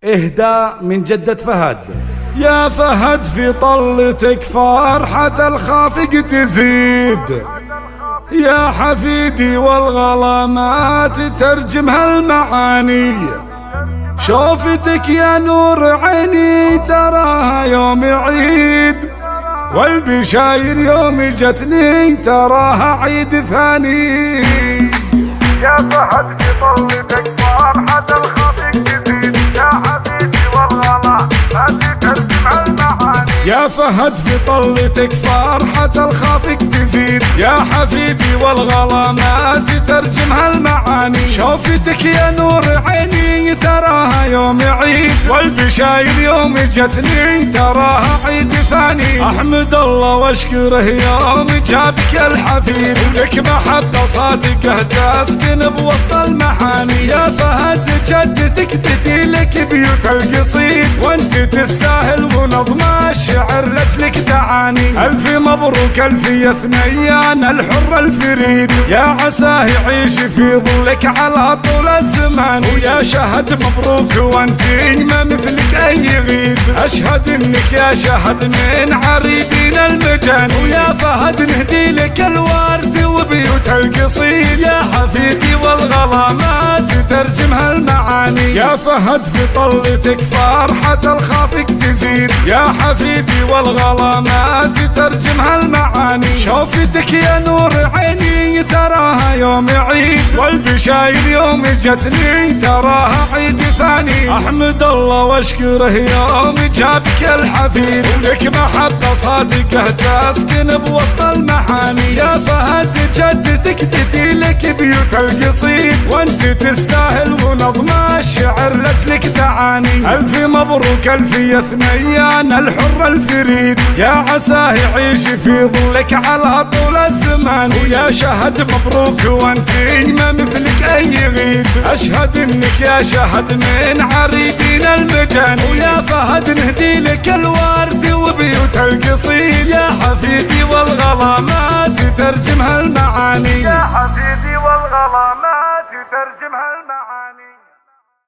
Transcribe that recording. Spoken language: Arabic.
إهداء من جدة فهد. يا فهد في طلتك فرحة الخافق تزيد، يا حفيدي والغلامات ترجمها المعاني. شوفتك يا نور عيني تراها يوم عيد، والبشاير يوم جتني تراها عيد ثاني. يا فهد في طلتك فرحة الخافق تزيد، يا حبيبي والغلامات ترجمها المعاني. يا فهد في طلتك فرحة الخافق تزيد، يا حبيبي والغلامات ترجمها المعاني. شوفتك يا نور عيني تراها يوم عيد، والبشاير يوم جتني تراها عيد ثاني. احمد الله واشكره يوم جابك الحفيد، لك محبة صادقة تسكن بوسط المحاني. يا فهد جدتك تديلك بيوت القصيد، وانت تستاهل ونظم الشعر لجلك تعاني. الف مبروك الف يا ثنيان الحر الفريد، يا عساه يعيش في ظلك على طول الزمان. ويا شهد مبروك وانت ما مثلك اي غيد، اشهد انك يا شهد من عريبين المجان. ويا فهد نهدي لك الورد وبيوت القصيد، يا حفيدي والغلامات ترجمها المعاني. يا فهد في طلتك فرحة الخافق تزيد، يا حفيدي والغلامات ترجمها المعاني. شوفتك يا نور عيني تراها يوم عيد، والبشاير يوم جتني تراها عيد ثاني. احمد الله واشكره يوم جابك الحفيد، لك محبة صادقة تسكن بوسط المحاني. يا فهد جدتك تديلك بيوت القصيد، وانت تستاهل ونظم الشعر لجلك تعاني. الف مبروك الف يا ثنيان الحر الفريد، يا عساه يعيش في ظلك على طول الزمان. ويا شهد مبروك وانت ما مثلك اي غيد، اشهد انك يا شهد من عريبين المجان. ويا فهد نهدي لك الورد وبيوت القصيد، يا حفيدي والغلامات ترجمها المعاني. يا حفيدي والغلامات